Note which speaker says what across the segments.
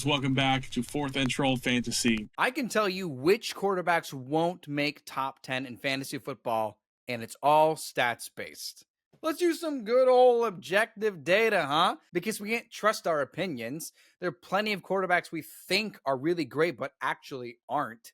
Speaker 1: Welcome back to Fourth and Troll Fantasy.
Speaker 2: I can tell you which quarterbacks won't make top 10 in fantasy football, and it's all stats based. Let's use some good old objective data, huh? Because we can't trust our opinions. There are plenty of quarterbacks we think are really great, but actually aren't.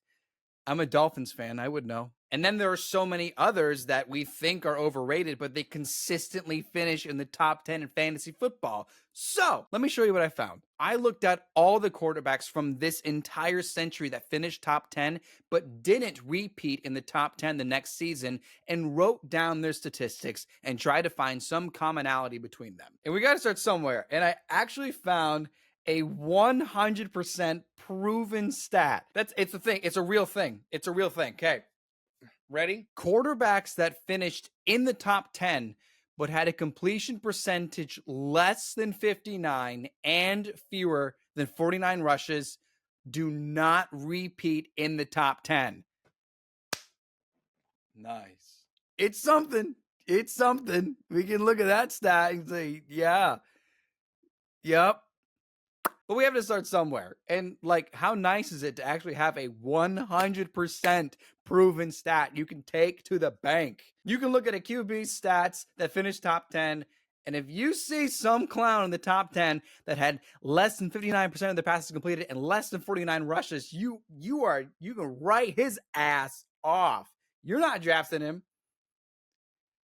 Speaker 2: I'm a Dolphins fan, I would know. And then there are so many others that we think are overrated, but they consistently finish in the top 10 in fantasy football. So, let me show you what I found. I looked at all the quarterbacks from this entire century that finished top 10, but didn't repeat in the top 10 the next season, and wrote down their statistics and tried to find some commonality between them. And we got to start somewhere. And I actually found a 100% proven stat. It's a thing. It's a real thing. It's a real thing. Okay. Ready? Quarterbacks that finished in the top 10 but had a completion percentage less than 59 and fewer than 49 rushes do not repeat in the top 10. Nice. It's something. It's something. We can look at that stat and say, yeah. Yep. But we have to start somewhere. And like, how nice is it to actually have a 100% proven stat you can take to the bank? You can look at a QB stats that finished top 10. And if you see some clown in the top 10 that had less than 59% of the passes completed and less than 49 rushes, you can write his ass off. You're not drafting him.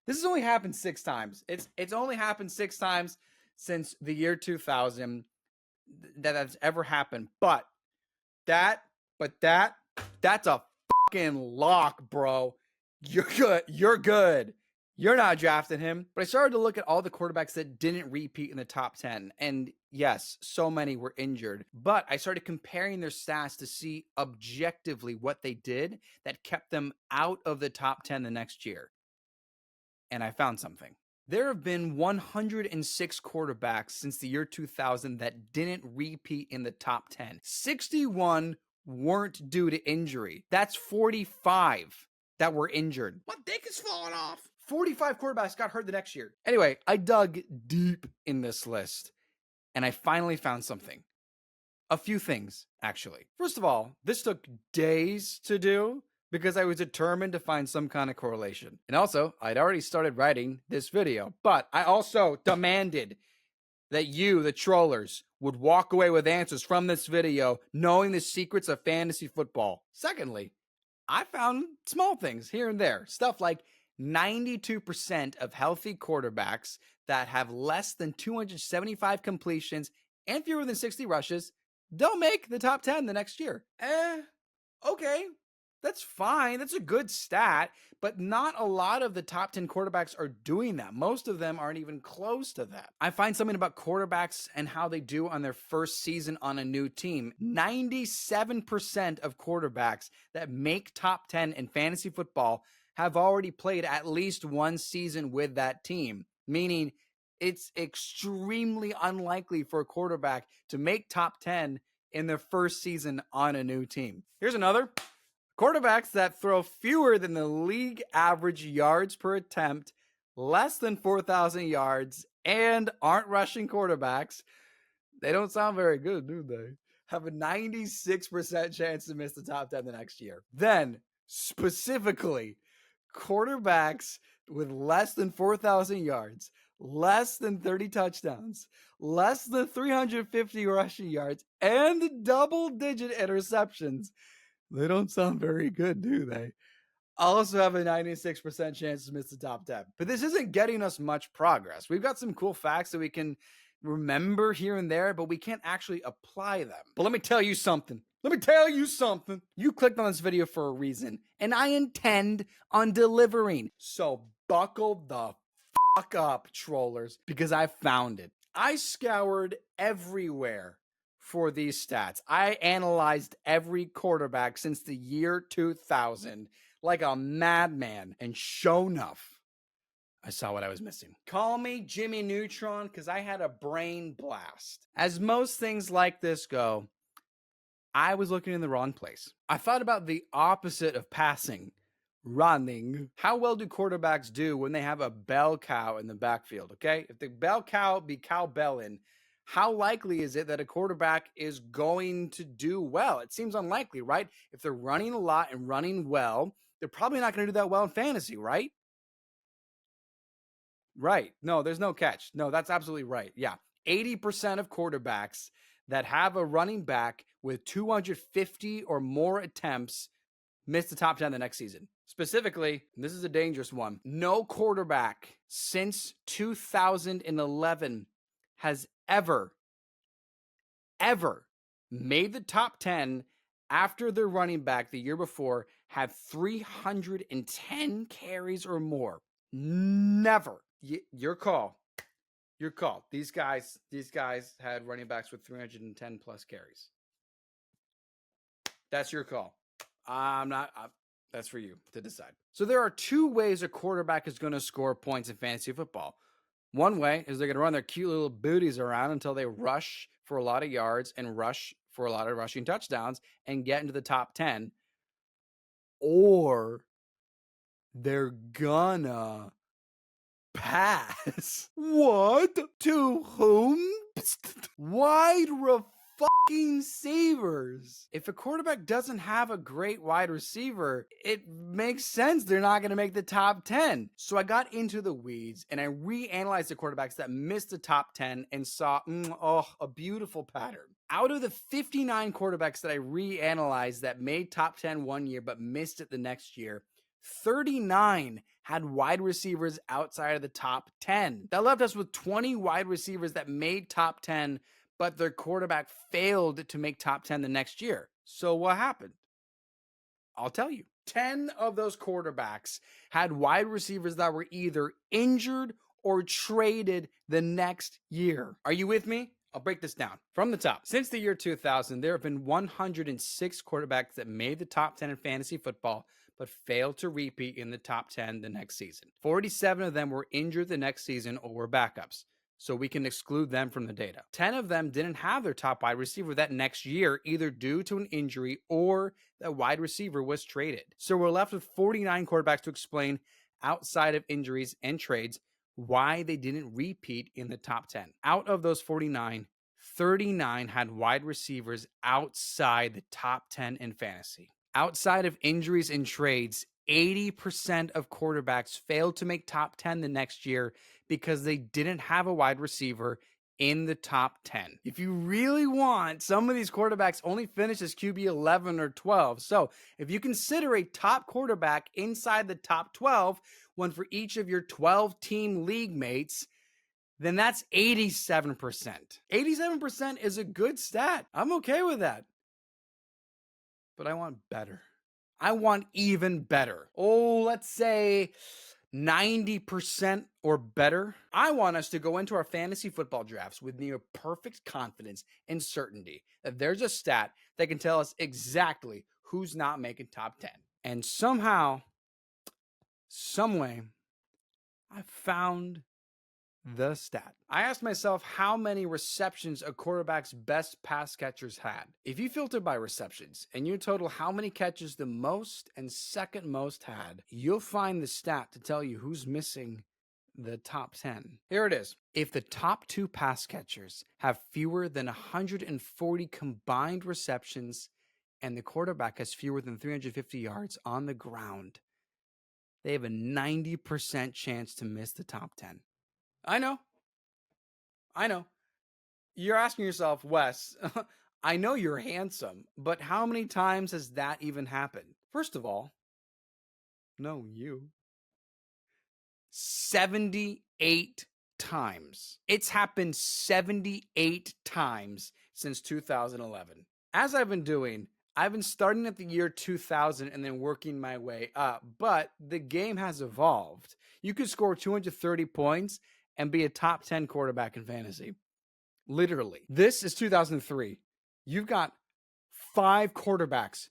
Speaker 2: This has only happened 6 times. It's only happened 6 times since the year 2000 that's ever happened. But that's a fucking lock, bro. You're good. You're good. You're not drafting him. But I started to look at all the quarterbacks that didn't repeat in the top 10. And yes, so many were injured. But I started comparing their stats to see objectively what they did that kept them out of the top 10 the next year. And I found something. There have been 106 quarterbacks since the year 2000 that didn't repeat in the top 10. 61 weren't due to injury. That's 45 that were injured. My dick is falling off. 45 quarterbacks got hurt the next year. Anyway, I dug deep in this list, and I finally found something. A few things, actually. First of all, this took days to do, because I was determined to find some kind of correlation. And also, I'd already started writing this video, but I also demanded that you, the trollers, would walk away with answers from this video, knowing the secrets of fantasy football. Secondly, I found small things here and there. Stuff like 92% of healthy quarterbacks that have less than 275 completions and fewer than 60 rushes don't make the top 10 the next year. Okay. That's fine. That's a good stat, but not a lot of the top 10 quarterbacks are doing that. Most of them aren't even close to that. I find something about quarterbacks and how they do on their first season on a new team. 97% of quarterbacks that make top 10 in fantasy football have already played at least one season with that team, meaning it's extremely unlikely for a quarterback to make top 10 in their first season on a new team. Here's another. Quarterbacks that throw fewer than the league average yards per attempt, less than 4,000 yards, and aren't rushing quarterbacks, they don't sound very good, do they? Have a 96% chance to miss the top 10 the next year. Then, specifically, quarterbacks with less than 4,000 yards, less than 30 touchdowns, less than 350 rushing yards, and double-digit interceptions, they don't sound very good, do they? Also have a 96% chance to miss the top 10. But this isn't getting us much progress. We've got some cool facts that we can remember here and there, but we can't actually apply them. But let me tell you something. You clicked on this video for a reason, and I intend on delivering. So buckle the fuck up, trollers, because I found it. I scoured everywhere for these stats. I analyzed every quarterback since the year 2000 like a madman, and sure enough, I saw what I was missing. Call me Jimmy Neutron, because I had a brain blast. As most things like this go, I was looking in the wrong place. I thought about the opposite of passing, running. How well do quarterbacks do when they have a bell cow in the backfield, okay? If the bell cow be cowbelling, how likely is it that a quarterback is going to do well? It seems unlikely, right? If they're running a lot and running well, they're probably not going to do that well in fantasy, right? Right. No, there's no catch. No, that's absolutely right. Yeah. 80% of quarterbacks that have a running back with 250 or more attempts miss the top 10 the next season. Specifically, this is a dangerous one. No quarterback since 2011 has ever made the top 10 after their running back the year before had 310 carries or more. Never. Your call. Your call. These guys had running backs with 310 plus carries. That's your call. That's for you to decide. So there are two ways a quarterback is going to score points in fantasy football. One way is they're going to run their cute little booties around until they rush for a lot of yards and rush for a lot of rushing touchdowns and get into the top 10. Or they're gonna pass. What? To whom? Wide receivers. If a quarterback doesn't have a great wide receiver, it makes sense they're not going to make the top 10. So I got into the weeds and I reanalyzed the quarterbacks that missed the top 10 and saw, a beautiful pattern. Out of the 59 quarterbacks that I reanalyzed that made top 10 one year but missed it the next year, 39 had wide receivers outside of the top 10. That left us with 20 wide receivers that made top 10, but their quarterback failed to make top 10 the next year. So what happened? I'll tell you. 10 of those quarterbacks had wide receivers that were either injured or traded the next year. Are you with me? I'll break this down from the top. Since the year 2000, there have been 106 quarterbacks that made the top 10 in fantasy football, but failed to repeat in the top 10 the next season. 47 of them were injured the next season or were backups, so we can exclude them from the data. 10 of them didn't have their top wide receiver that next year, either due to an injury or that wide receiver was traded. So we're left with 49 quarterbacks to explain, outside of injuries and trades, why they didn't repeat in the top 10. Out of those 49, 39 had wide receivers outside the top 10 in fantasy. Outside of injuries and trades, 80% of quarterbacks failed to make top 10 the next year because they didn't have a wide receiver in the top 10. If you really want, some of these quarterbacks only finish as QB 11 or 12. So if you consider a top quarterback inside the top 12, one for each of your 12-team league mates, then that's 87%. 87% is a good stat. I'm okay with that. But I want better. I want even better. Oh, let's say 90% or better. I want us to go into our fantasy football drafts with near perfect confidence and certainty that there's a stat that can tell us exactly who's not making top 10. And somehow, someway, I found the stat. I asked myself how many receptions a quarterback's best pass catchers had. If you filter by receptions and you total how many catches the most and second most had, you'll find the stat to tell you who's missing the top 10. Here it is. If the top two pass catchers have fewer than 140 combined receptions and the quarterback has fewer than 350 yards on the ground, they have a 90% chance to miss the top 10. I know. You're asking yourself, Wes, I know you're handsome, but how many times has that even happened? First of all, no, you. 78 times. It's happened 78 times since 2011. As I've been doing, I've been starting at the year 2000 and then working my way up, but the game has evolved. You could score 230 points and be a top 10 quarterback in fantasy. Literally. This is 2003. You've got 5 quarterbacks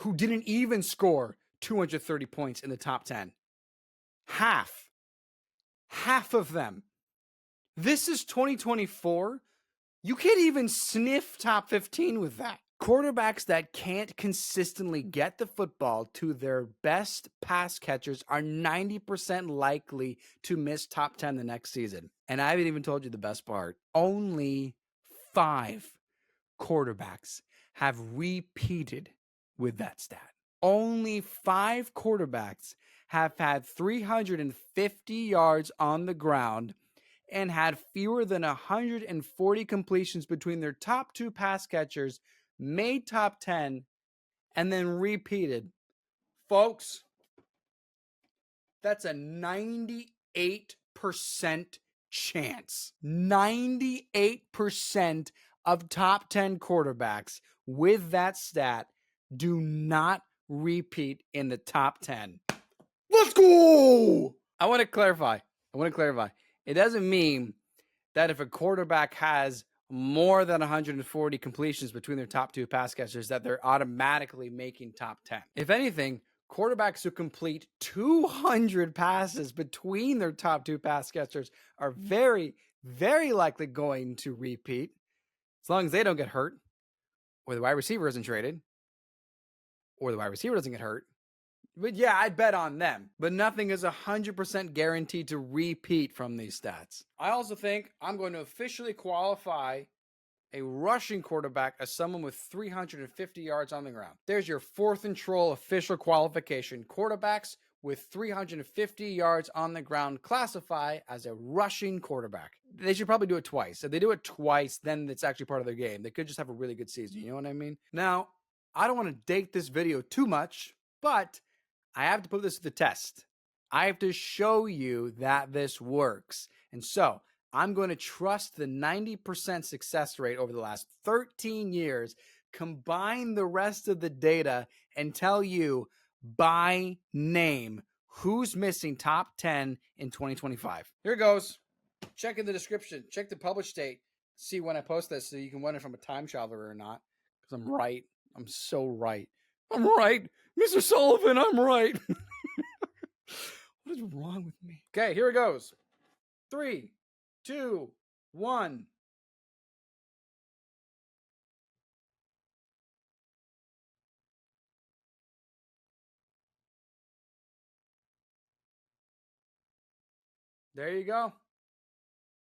Speaker 2: who didn't even score 230 points in the top 10. Half of them. This is 2024. You can't even sniff top 15 with that. Quarterbacks that can't consistently get the football to their best pass catchers are 90% likely to miss top 10 the next season. And I haven't even told you the best part. Only 5 quarterbacks have repeated with that stat. Only 5 quarterbacks have had 350 yards on the ground and had fewer than 140 completions between their top 2 pass catchers, made top 10, and then repeated. Folks, that's a 98% chance. 98% of top 10 quarterbacks with that stat do not repeat in the top 10. Let's go! I want to clarify. It doesn't mean that if a quarterback has more than 140 completions between their top 2 pass catchers that they're automatically making top 10. If anything, quarterbacks who complete 200 passes between their top 2 pass catchers are very, very likely going to repeat, as long as they don't get hurt, or the wide receiver isn't traded, or the wide receiver doesn't get hurt. But yeah, I'd bet on them. But nothing is 100% guaranteed to repeat from these stats. I also think I'm going to officially qualify a rushing quarterback as someone with 350 yards on the ground. There's your 4th and Troll official qualification. Quarterbacks with 350 yards on the ground classify as a rushing quarterback. They should probably do it twice. If they do it twice, then it's actually part of their game. They could just have a really good season. You know what I mean? Now, I don't want to date this video too much, but I have to put this to the test. I have to show you that this works. And so I'm going to trust the 90% success rate over the last 13 years, combine the rest of the data, and tell you by name who's missing top 10 in 2025. Here it goes. Check in the description. Check the published date. See when I post this so you can wonder if I'm a time traveler or not. Because I'm right. I'm so right. I'm right. Mr. Sullivan, I'm right. What is wrong with me? Okay, here it goes. 3, 2, 1. There you go.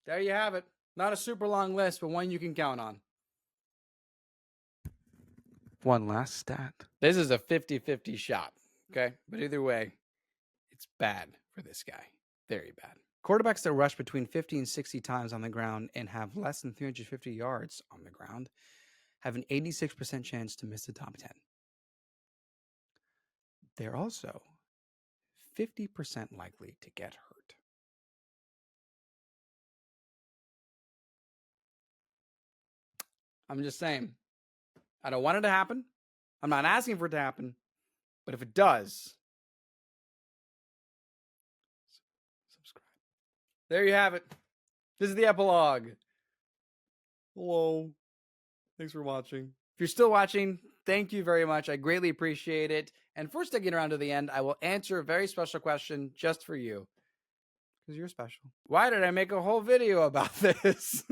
Speaker 2: There you have it. Not a super long list, but one you can count on. One last stat. This is a 50-50 shot, okay? But either way, it's bad for this guy. Very bad. Quarterbacks that rush between 50 and 60 times on the ground and have less than 350 yards on the ground have an 86% chance to miss the top 10. They're also 50% likely to get hurt. I'm just saying, I don't want it to happen. I'm not asking for it to happen. But if it does, subscribe. There you have it. This is the epilogue. Hello. Thanks for watching. If you're still watching, thank you very much. I greatly appreciate it. And for sticking around to the end, I will answer a very special question just for you. Because you're special. Why did I make a whole video about this?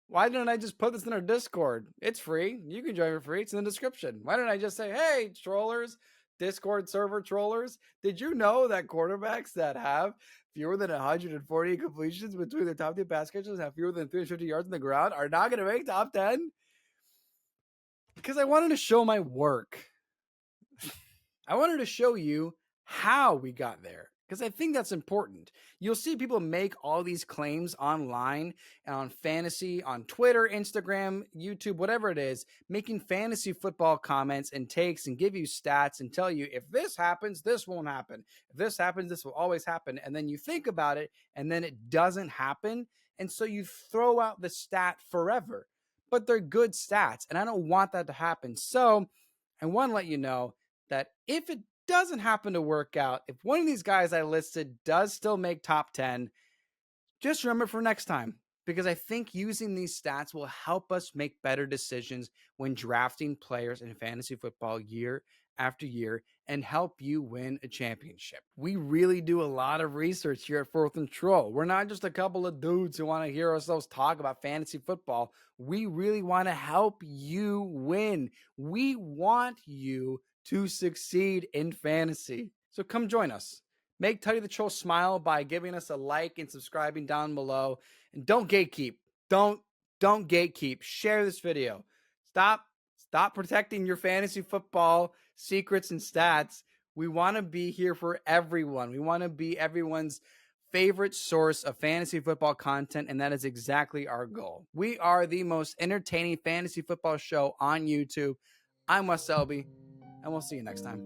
Speaker 2: Why didn't I just put this in our Discord? It's free. You can join for free. It's in the description. Why didn't I just say, hey, trollers, Discord server trollers, did you know that quarterbacks that have fewer than 140 completions between their top 2 pass catchers have fewer than 350 yards on the ground are not going to make top 10? Because I wanted to show my work. I wanted to show you how we got there. Because I think that's important. You'll see people make all these claims online and on fantasy, on Twitter, Instagram, YouTube, whatever it is, making fantasy football comments and takes and give you stats and tell you if this happens, this won't happen. If this happens, this will always happen. And then you think about it and then it doesn't happen. And so you throw out the stat forever. But they're good stats and I don't want that to happen. So I want to let you know that if it doesn't happen to work out, if one of these guys I listed does still make top 10, just remember for next time, because I think using these stats will help us make better decisions when drafting players in fantasy football year after year and help you win a championship. We really do a lot of research here at 4th and Troll. We're not just a couple of dudes who want to hear ourselves talk about fantasy football. We really want to help you win. We want you to succeed in fantasy. So come join us. Make Teddy the Troll smile by giving us a like and subscribing down below. And don't gatekeep. Don't Don't gatekeep. Share this video. Stop protecting your fantasy football secrets and stats. We want to be here for everyone. We want to be everyone's favorite source of fantasy football content, and that is exactly our goal. We are the most entertaining fantasy football show on YouTube. I'm Wes Selby, and we'll see you next time.